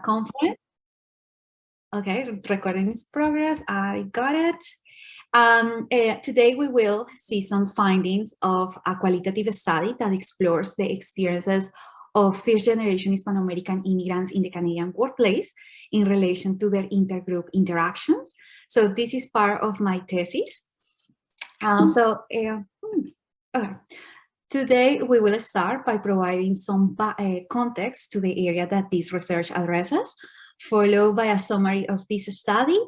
conference. Okay, recording is progress. I got it. Today we will see some findings of a qualitative study that explores the experiences of first-generation Hispano-American immigrants in the Canadian workplace in relation to their intergroup interactions. So this is part of my thesis. Today we will start by providing some context to the area that this research addresses, followed by a summary of this study,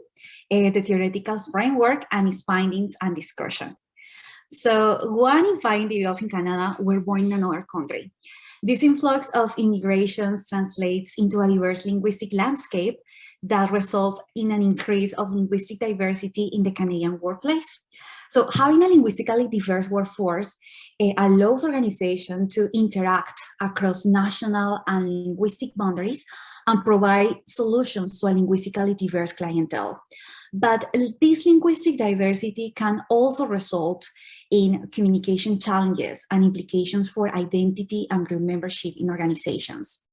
the theoretical framework and its findings and discussion. So 1 in 5 individuals in Canada were born in another country. This influx of immigrations translates into a diverse linguistic landscape that results in an increase of linguistic diversity in the Canadian workplace. So having a linguistically diverse workforce allows organizations to interact across national and linguistic boundaries and provide solutions to a linguistically diverse clientele. But this linguistic diversity can also result in communication challenges and implications for identity and group membership in organizations.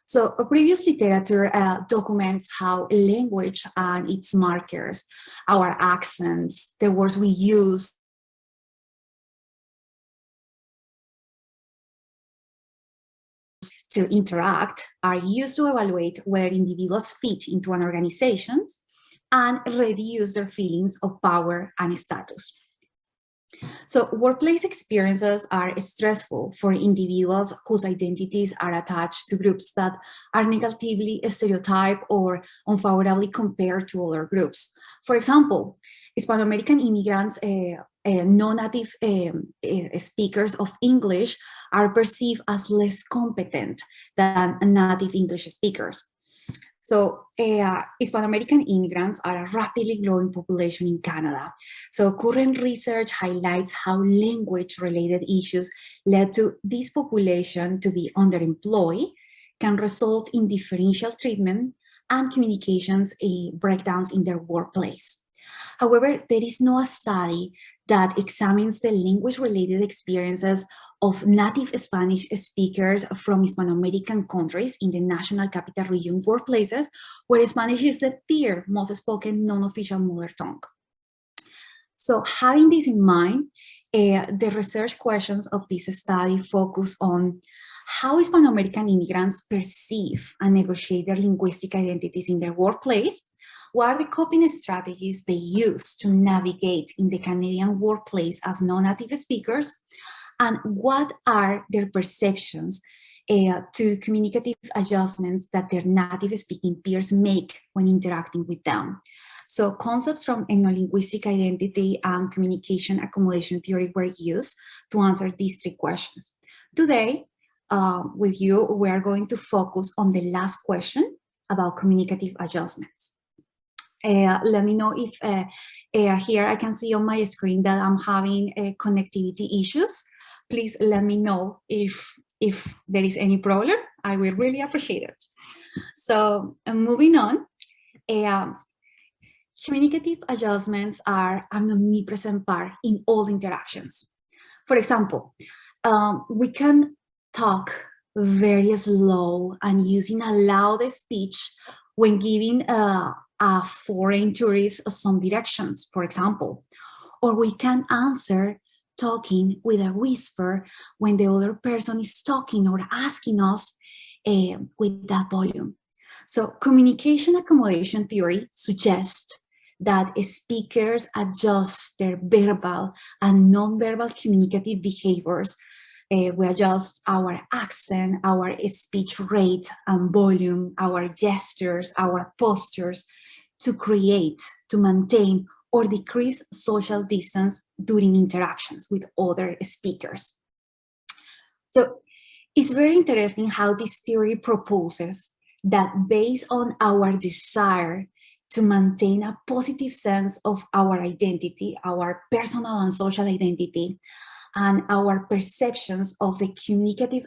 So previous literature documents how language and its markers, our accents, the words we use, to interact are used to evaluate whether individuals fit into an organization and reduce their feelings of power and status. So workplace experiences are stressful for individuals whose identities are attached to groups that are negatively stereotyped or unfavorably compared to other groups. For example, Hispano-American immigrants, non-native speakers of English are perceived as less competent than native English speakers. So Hispano-American immigrants are a rapidly growing population in Canada. So current research highlights how language-related issues led to this population to be underemployed, can result in differential treatment and communications breakdowns in their workplace. However, there is no study that examines the language-related experiences of native Spanish speakers from Hispano-American countries in the National Capital Region workplaces, where Spanish is the third most spoken non-official mother tongue. So having this in mind, the research questions of this study focus on how Hispano-American immigrants perceive and negotiate their linguistic identities in their workplace. What are the coping strategies they use to navigate in the Canadian workplace as non-native speakers? And what are their perceptions to communicative adjustments that their native speaking peers make when interacting with them? So concepts from ethno-linguistic identity and communication accommodation theory were used to answer these 3 questions. Today, with you, we are going to focus on the last question about communicative adjustments. Let me know if here I can see on my screen that I'm having connectivity issues. Please let me know if there is any problem. I will really appreciate it. So moving on, communicative adjustments are an omnipresent part in all interactions. For example, we can talk very slow and using a loud speech when giving a foreign tourist some directions, for example, or we can answer talking with a whisper when the other person is talking or asking us with that volume. So communication accommodation theory suggests that speakers adjust their verbal and non-verbal communicative behaviors. We adjust our accent, our speech rate and volume, our gestures, our postures to create, to maintain, or decrease social distance during interactions with other speakers. So it's very interesting how this theory proposes that based on our desire to maintain a positive sense of our identity, our personal and social identity, and our perceptions of the communicative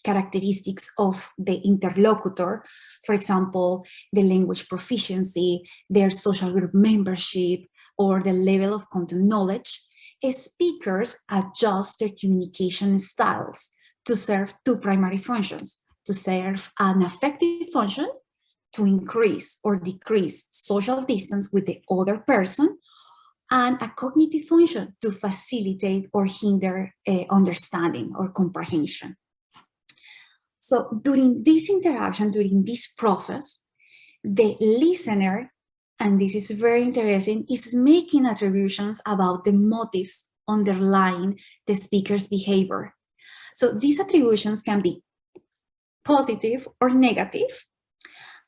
characteristics of the interlocutor, for example, the language proficiency, their social group membership, or the level of content knowledge, speakers adjust their communication styles to serve 2 primary functions. to serve an affective function to increase or decrease social distance with the other person, and a cognitive function to facilitate or hinder understanding or comprehension. So during this interaction, during this process, the listener, and this is very interesting, is making attributions about the motives underlying the speaker's behavior. So these attributions can be positive or negative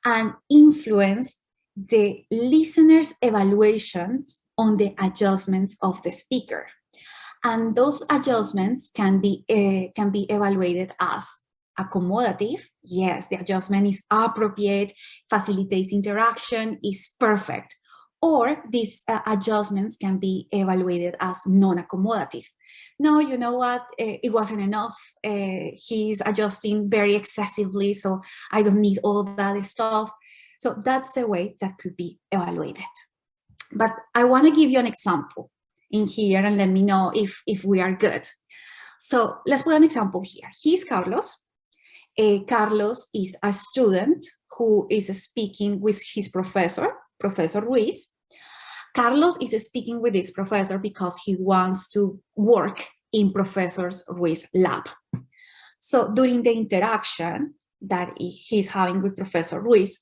and influence the listener's evaluations on the adjustments of the speaker. And those adjustments can be evaluated as accommodative. Yes, the adjustment is appropriate, facilitates interaction, is perfect. Or these adjustments can be evaluated as non-accommodative. No, you know what, it wasn't enough. He's adjusting very excessively, so I don't need all that stuff. So that's the way that could be evaluated. But I want to give you an example in here and let me know if we are good. So let's put an example here. He's Carlos. Carlos is a student who is speaking with his professor, Professor Ruiz. Carlos is speaking with this professor because he wants to work in Professor Ruiz's lab. So during the interaction that he's having with Professor Ruiz,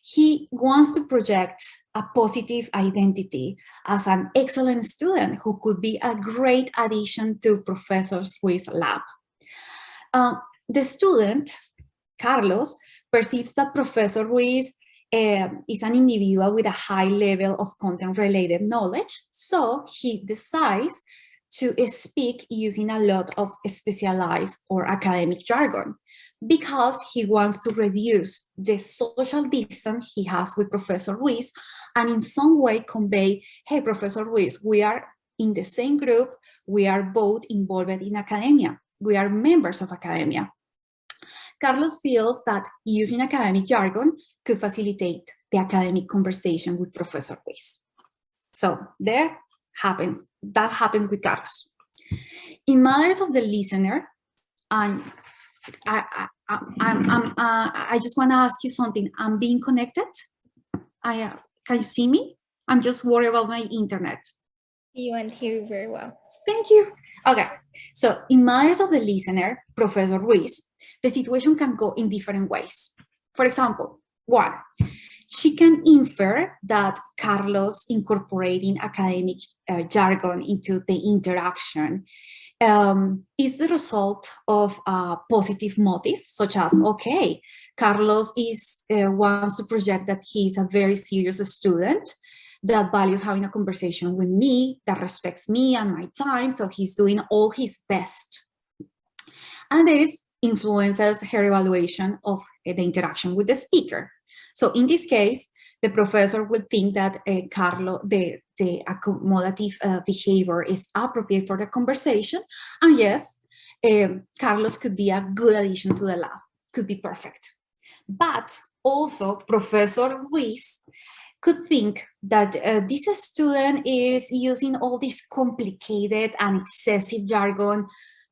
he wants to project a positive identity as an excellent student who could be a great addition to Professor Ruiz's lab. The student, Carlos, perceives that Professor Ruiz is an individual with a high level of content-related knowledge, so he decides to speak using a lot of specialized or academic jargon because he wants to reduce the social distance he has with Professor Ruiz and in some way convey, hey, Professor Ruiz, we are in the same group, we are both involved in academia, we are members of academia. Carlos feels that using academic jargon could facilitate the academic conversation with Professor Ruiz. So that happens with Carlos. In matters of the listener, I just want to ask you something. I'm being connected. Can you see me? I'm just worried about my internet. You and hear you very well. Thank you. Okay, so in matters of the listener, Professor Ruiz, the situation can go in different ways. For example, one, she can infer that Carlos incorporating academic jargon into the interaction is the result of a positive motive, such as, okay, Carlos wants to project that he's a very serious student that values having a conversation with me, that respects me and my time, so he's doing all his best. And this influences her evaluation of the interaction with the speaker. So in this case, the professor would think that Carlos, the accommodative behavior is appropriate for the conversation, and yes, Carlos could be a good addition to the lab, could be perfect. But also, Professor Ruiz could think that this student is using all this complicated and excessive jargon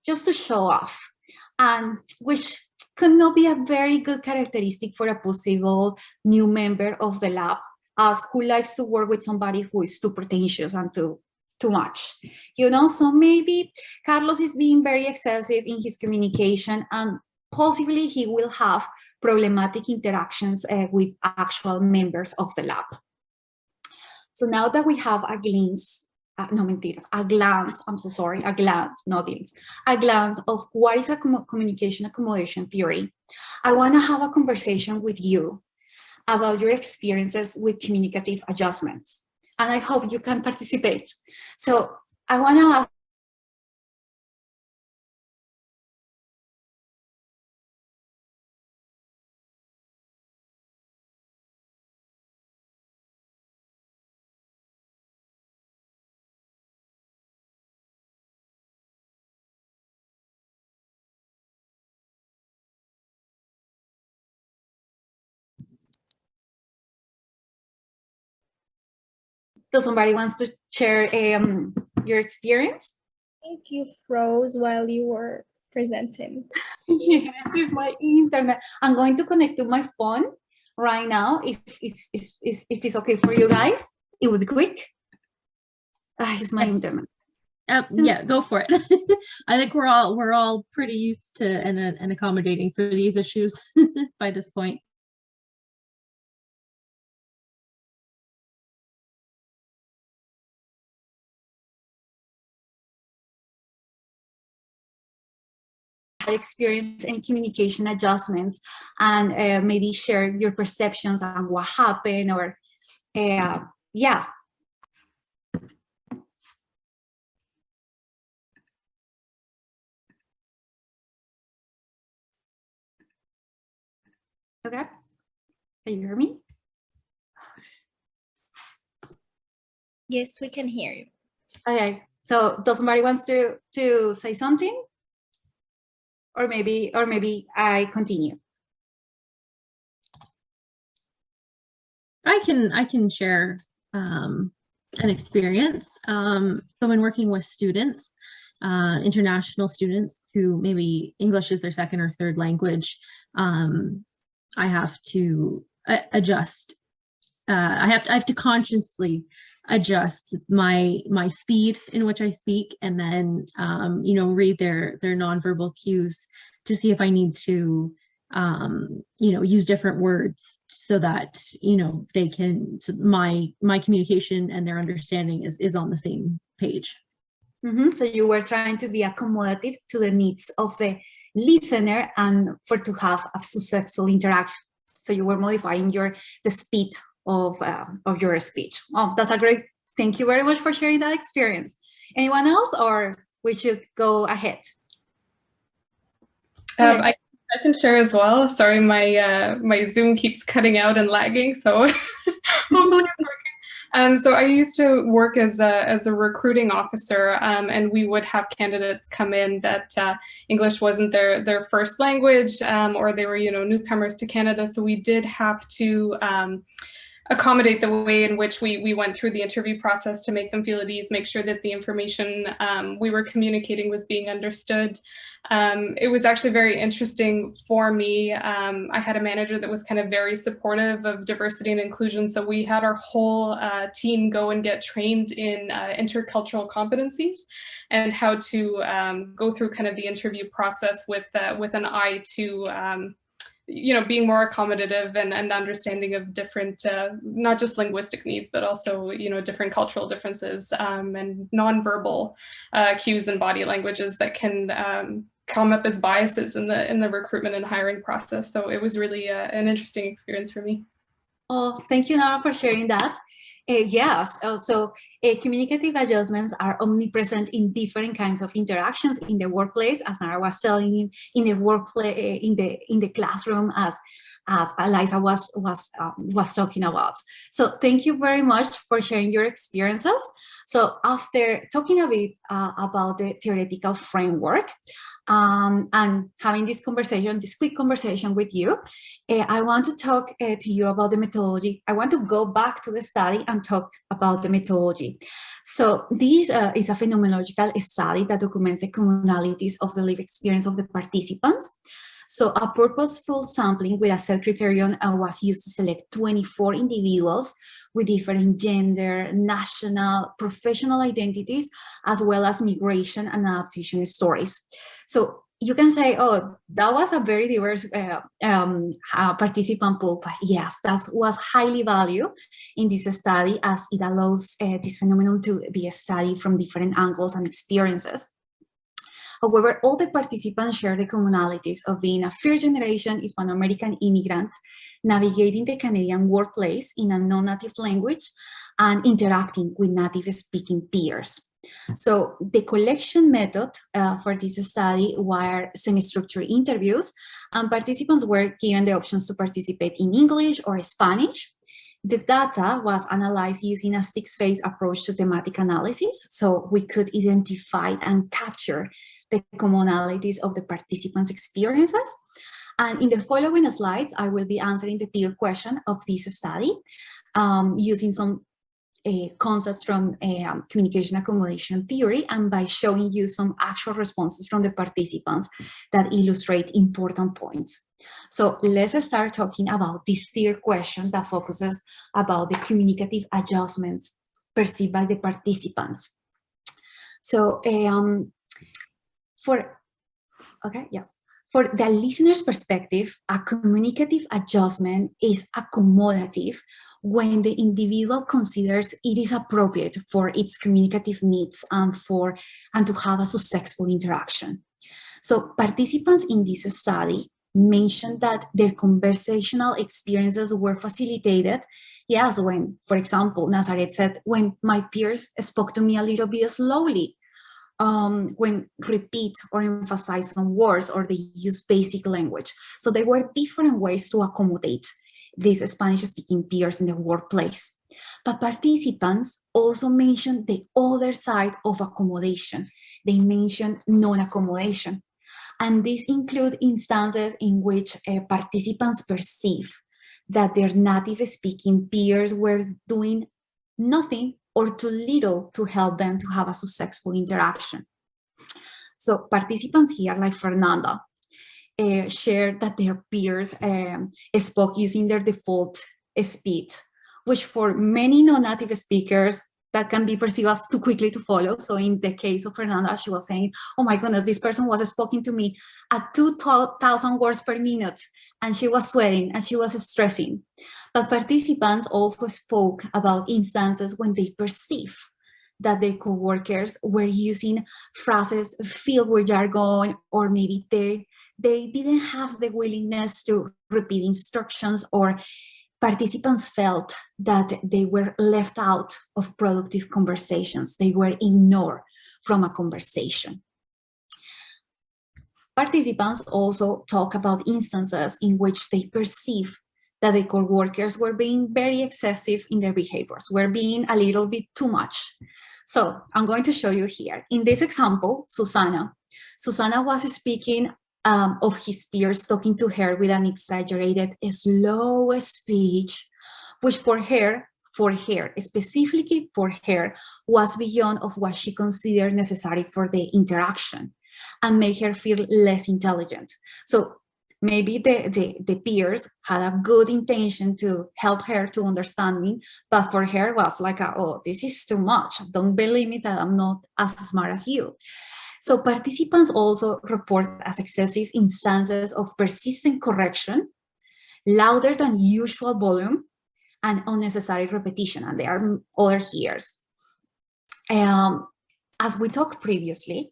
just to show off, and which could not be a very good characteristic for a possible new member of the lab, as who likes to work with somebody who is too pretentious and too much, you know. So maybe Carlos is being very excessive in his communication, and possibly he will have problematic interactions with actual members of the lab. So now that we have a glance, a glance, I'm so sorry, a glance, not glimpse, a glance of what is a communication accommodation theory, I want to have a conversation with you about your experiences with communicative adjustments. And I hope you can participate. So I want to ask, does somebody wants to share your experience? I think you froze while you were presenting. Yes, it's my internet. I'm going to connect to my phone right now. If it's okay for you guys, it will be quick. It's my internet. Yeah, go for it. I think we're all pretty used to and accommodating for these issues by this point. Experience and communication adjustments, and maybe share your perceptions on what happened, or yeah. Okay, can you hear me? Yes, we can hear you. Okay, so does somebody wants to say something, or maybe I continue? I can share an experience. So when working with students, international students who maybe English is their second or third language, I have to adjust. I have to consciously adjust my speed in which I speak, and then read their nonverbal cues to see if I need to use different words so that they can, so my communication and their understanding is on the same page. So you were trying to be accommodative to the needs of the listener and to have a successful interaction. So you were modifying the speed of your speech. Oh, that's a great. Thank you very much for sharing that experience. Anyone else, or we should go ahead? I can share as well. Sorry, my Zoom keeps cutting out and lagging, so hopefully it's working. So I used to work as a recruiting officer, and we would have candidates come in that English wasn't their first language, or they were newcomers to Canada. So we did have to accommodate the way in which we went through the interview process to make them feel at ease, make sure that the information we were communicating was being understood. It was actually very interesting for me. I had a manager that was kind of very supportive of diversity and inclusion. So we had our whole team go and get trained in intercultural competencies and how to go through kind of the interview process with an eye to being more accommodative and understanding of different, not just linguistic needs, but also, different cultural differences and nonverbal cues and body languages that can come up as biases in the recruitment and hiring process. So it was really an interesting experience for me. Oh, thank you, Nara, for sharing that. Yes, so communicative adjustments are omnipresent in different kinds of interactions in the workplace, as Nara was telling, in the workplace, in the classroom, as Eliza was talking about. So thank you very much for sharing your experiences. So after talking a bit about the theoretical framework and having this quick conversation with you, I want to talk to you about the methodology. I want to go back to the study and talk about the methodology. So this is a phenomenological study that documents the commonalities of the lived experience of the participants. So a purposeful sampling with a set criterion was used to select 24 individuals with different gender, national, professional identities, as well as migration and adaptation stories. So you can say, oh, that was a very diverse participant pool, but yes, that was highly valued in this study, as it allows this phenomenon to be studied from different angles and experiences. However, all the participants share the commonalities of being a first-generation Hispano-American immigrant, navigating the Canadian workplace in a non-native language, and interacting with native-speaking peers. So the collection method for this study were semi-structured interviews, and participants were given the options to participate in English or Spanish. The data was analyzed using a 6-phase approach to thematic analysis, so we could identify and capture the commonalities of the participants' experiences. And in the following slides, I will be answering the peer question of this study using some concepts from communication accommodation theory and by showing you some actual responses from the participants that illustrate important points. So let's start talking about this third question that focuses about the communicative adjustments perceived by the participants. So for the listener's perspective, a communicative adjustment is accommodative when the individual considers it is appropriate for its communicative needs and to have a successful interaction. So participants in this study mentioned that their conversational experiences were facilitated. Yes, when, for example, Nazareth said, when my peers spoke to me a little bit slowly, when repeat or emphasize on words, or they use basic language. So there were different ways to accommodate these Spanish-speaking peers in the workplace. But participants also mentioned the other side of accommodation. They mentioned non-accommodation. And these include instances in which participants perceive that their native-speaking peers were doing nothing or too little to help them to have a successful interaction. So participants here, like Fernanda, shared that their peers spoke using their default speed, which for many non-native speakers, that can be perceived as too quickly to follow. So in the case of Fernanda, she was saying, oh my goodness, this person was speaking to me at 2,000 words per minute, and she was sweating and she was stressing. But participants also spoke about instances when they perceive that their coworkers were using phrases filled with jargon, or maybe they didn't have the willingness to repeat instructions, or participants felt that they were left out of productive conversations. They were ignored from a conversation. Participants also talk about instances in which they perceive that the co-workers were being very excessive in their behaviors, were being a little bit too much. So I'm going to show you here. In this example, Susana was speaking of his peers talking to her with an exaggerated, slow speech, which for her, specifically for her, was beyond of what she considered necessary for the interaction and made her feel less intelligent. So maybe the peers had a good intention to help her to understand me, but for her was like, oh, this is too much. Don't believe me that I'm not as smart as you. So participants also report as excessive instances of persistent correction, louder than usual volume, and unnecessary repetition, and there are other here's. As we talked previously,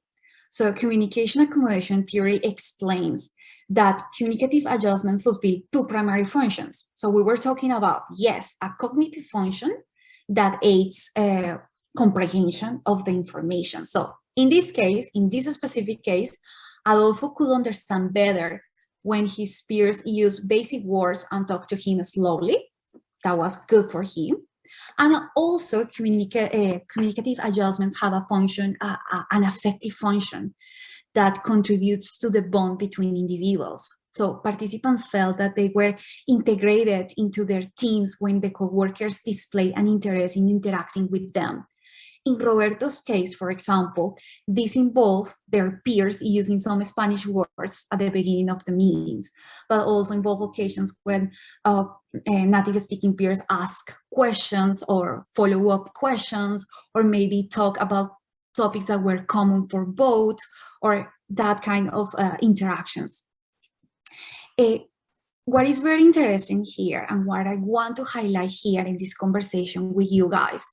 so communication accommodation theory explains that communicative adjustments fulfill two primary functions. So we were talking about, yes, a cognitive function that aids comprehension of the information. So in this case, in this specific case, Adolfo could understand better when his peers used basic words and talked to him slowly. That was good for him. And also communicative adjustments have a function, an affective function that contributes to the bond between individuals. So participants felt that they were integrated into their teams when the co-workers displayed an interest in interacting with them. In Roberto's case, for example, this involved their peers using some Spanish words at the beginning of the meetings, but also involved occasions when native-speaking peers ask questions or follow-up questions, or maybe talk about topics that were common for both, or that kind of interactions. What is very interesting here, and what I want to highlight here in this conversation with you guys,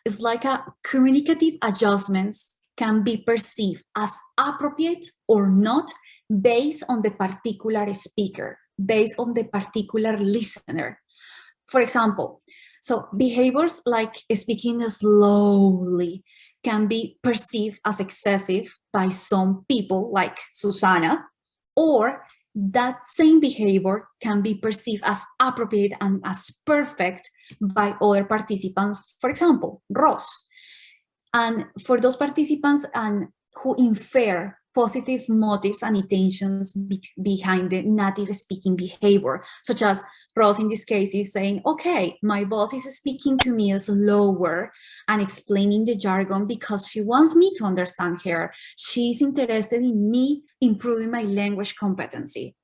is like communicative adjustments can be perceived as appropriate or not based on the particular speaker, based on the particular listener. For example, so behaviors like speaking slowly can be perceived as excessive by some people like Susana, or that same behavior can be perceived as appropriate and as perfect by other participants, for example, Ross. And for those participants who infer positive motives and intentions behind the native speaking behavior, such as Rose in this case is saying, okay, my boss is speaking to me slower and explaining the jargon because she wants me to understand her. She's interested in me improving my language competency.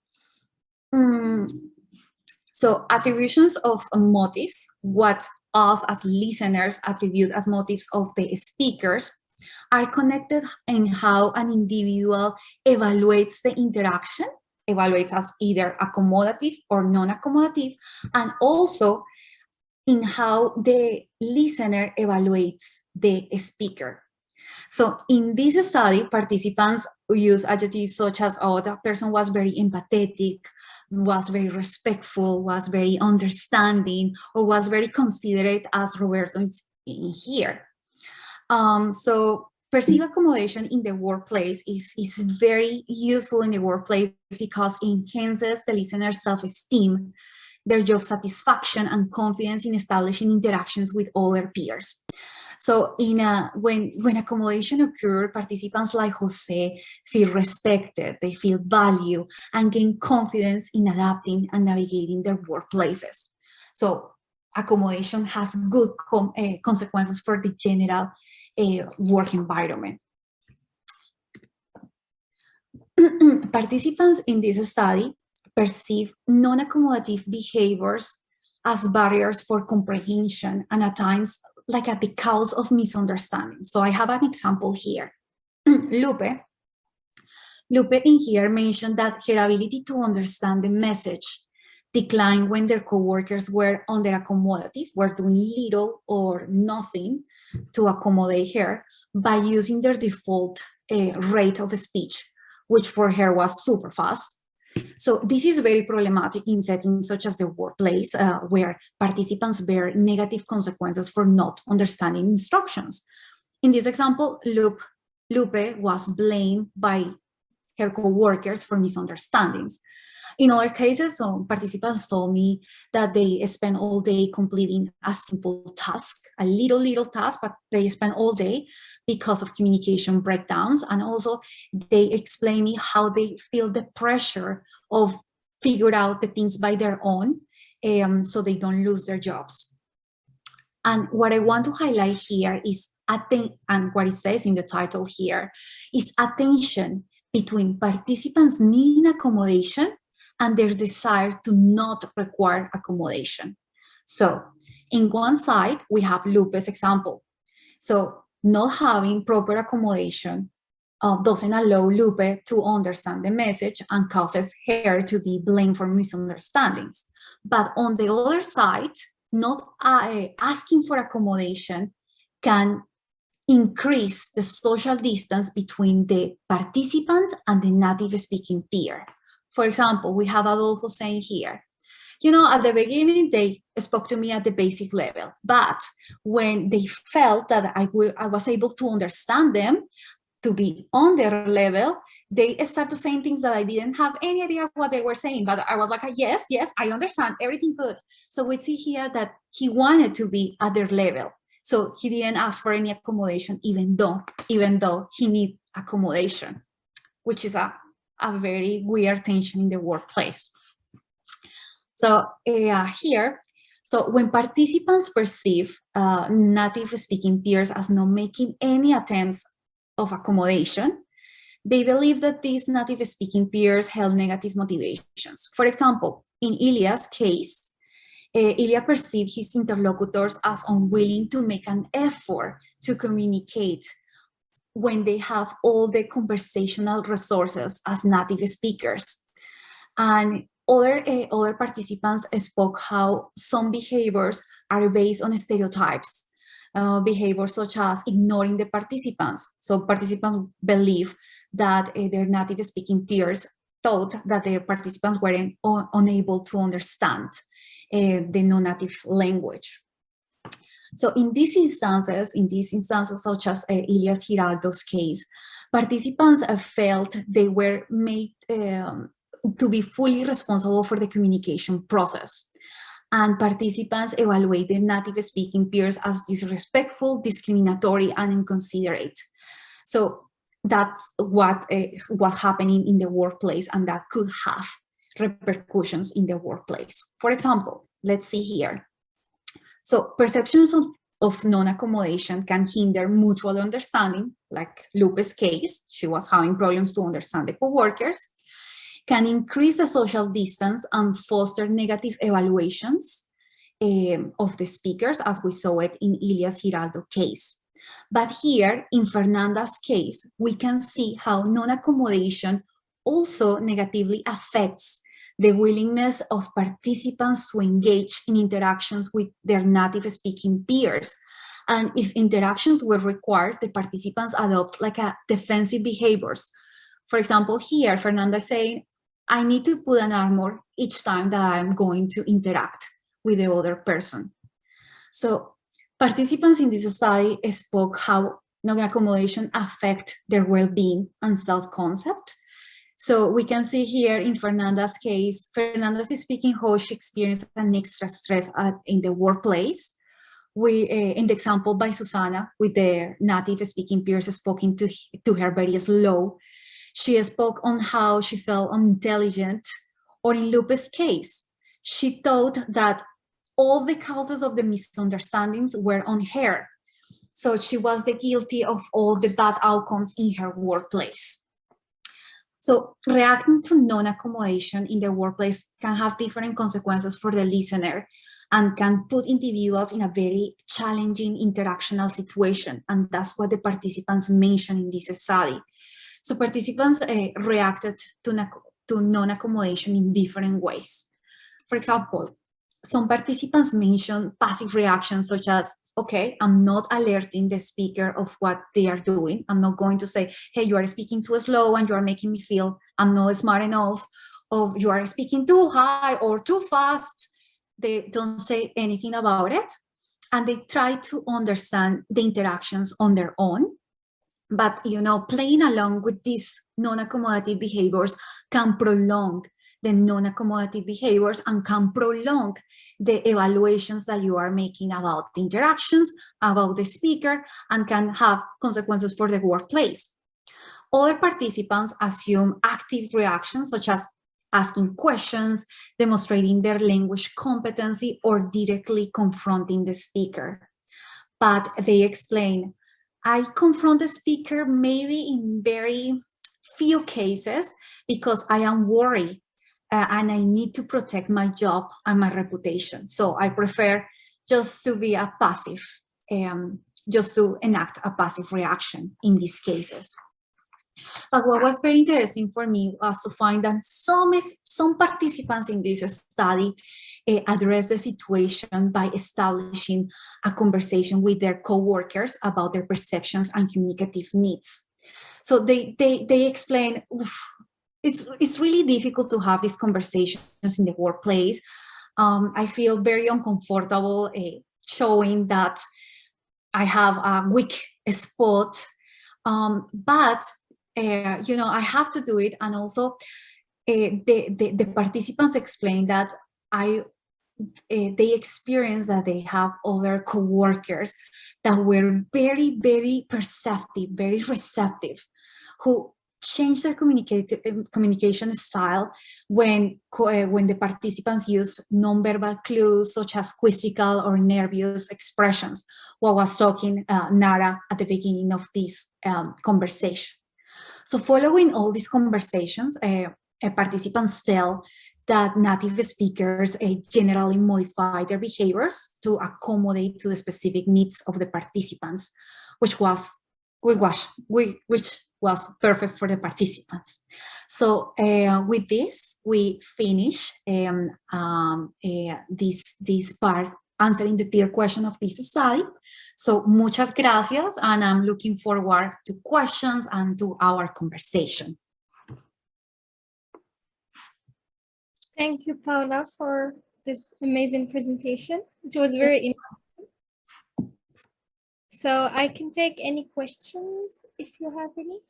So attributions of motives, what us as listeners attribute as motives of the speakers, are connected in how an individual evaluates the interaction, evaluates as either accommodative or non-accommodative, and also in how the listener evaluates the speaker. So in this study, participants use adjectives such as, oh, that person was very empathetic, was very respectful, was very understanding, or was very considerate, as Roberto is in here. So perceived accommodation in the workplace is very useful in the workplace because it enhances the listener's self-esteem, their job satisfaction, and confidence in establishing interactions with other peers. So when accommodation occurs, participants like Jose feel respected, they feel value, and gain confidence in adapting and navigating their workplaces. So accommodation has good consequences for the general work environment. Participants in this study perceive non-accommodative behaviors as barriers for comprehension and at times like at the cause of misunderstanding. So I have an example here. Lupe in here mentioned that her ability to understand the message declined when their coworkers were under-accommodative, were doing little or nothing to accommodate her by using their default rate of speech, which for her was super fast. So this is very problematic in settings such as the workplace, where participants bear negative consequences for not understanding instructions. In this example, Lupe was blamed by her co-workers for misunderstandings. In other cases, some participants told me that they spend all day completing a simple task, a little task, but they spend all day because of communication breakdowns. And also they explain me how they feel the pressure of figure out the things by their own, so they don't lose their jobs. And what I want to highlight here is, and what it says in the title here, is attention between participants needing accommodation and their desire to not require accommodation. So in one side, we have Lupe's example. So not having proper accommodation doesn't allow Lupe to understand the message and causes her to be blamed for misunderstandings. But on the other side, not asking for accommodation can increase the social distance between the participant and the native speaking peer. For example, we have Adolfo saying here, you know, at the beginning, they spoke to me at the basic level, but when they felt that I was able to understand them, to be on their level, they started saying things that I didn't have any idea what they were saying, but I was like, yes, I understand, everything good. So we see here that he wanted to be at their level. So he didn't ask for any accommodation, even though he needed accommodation, which is a very weird tension in the workplace. So here, so when participants perceive native speaking peers as not making any attempts of accommodation, they believe that these native speaking peers held negative motivations. For example, in Ilya's case, Ilya perceived his interlocutors as unwilling to make an effort to communicate when they have all the conversational resources as native speakers. And other participants spoke how some behaviors are based on stereotypes, behaviors such as ignoring the participants. So participants believe that their native speaking peers thought that their participants were unable to understand the non-native language. So in these instances such as Ilias Giraldo's case, participants felt they were made to be fully responsible for the communication process. And participants evaluate their native speaking peers as disrespectful, discriminatory, and inconsiderate. So that's what was happening in the workplace, and that could have repercussions in the workplace. For example, let's see here. So perceptions of non-accommodation can hinder mutual understanding, like Lupe's case. She was having problems to understand the co-workers, can increase the social distance and foster negative evaluations of the speakers, as we saw it in Ilias Giraldo case. But here, in Fernanda's case, we can see how non-accommodation also negatively affects the willingness of participants to engage in interactions with their native speaking peers. And if interactions were required, the participants adopt like a defensive behaviors. For example, here, Fernanda saying, I need to put an armor each time that I'm going to interact with the other person. So participants in this study spoke how non-accommodation affect their well-being and self-concept. So we can see here in Fernanda's case, Fernanda is speaking how she experienced an extra stress in the workplace. In the example by Susana, with their native speaking peers speaking to her very slow. She spoke on how she felt unintelligent, or in Lupe's case, she thought that all the causes of the misunderstandings were on her. So she was the guilty of all the bad outcomes in her workplace. So reacting to non-accommodation in the workplace can have different consequences for the listener and can put individuals in a very challenging interactional situation. And that's what the participants mentioned in this study. So participants reacted to non-accommodation in different ways. For example, some participants mentioned passive reactions such as, okay, I'm not alerting the speaker of what they are doing. I'm not going to say, hey, you are speaking too slow and you are making me feel I'm not smart enough, or you are speaking too high or too fast. They don't say anything about it. And they try to understand the interactions on their own. But, you know, playing along with these non-accommodative behaviors can prolong the non-accommodative behaviors and can prolong the evaluations that you are making about the interactions, about the speaker, and can have consequences for the workplace. Other participants assume active reactions, such as asking questions, demonstrating their language competency, or directly confronting the speaker. But they explain, I confront the speaker maybe in very few cases because I am worried and I need to protect my job and my reputation. So I prefer just to be a passive, just to enact a passive reaction in these cases. But what was very interesting for me was to find that some participants in this study address the situation by establishing a conversation with their co-workers about their perceptions and communicative needs. So they explain, it's really difficult to have these conversations in the workplace. I feel very uncomfortable showing that I have a weak spot, but you know, I have to do it. And also the participants explain that they experience that they have other co-workers that were very, very perceptive, very receptive, who change their communication style when the participants use nonverbal clues such as quizzical or nervous expressions, what was talking Nara at the beginning of this conversation. So following all these conversations, participants tell that native speakers generally modify their behaviors to accommodate to the specific needs of the participants, which was perfect for the participants. So with this, we finish this part answering the third question of this study. So muchas gracias, and I'm looking forward to questions and to our conversation. Thank you, Paola, for this amazing presentation. It was very interesting. So I can take any questions if you have any.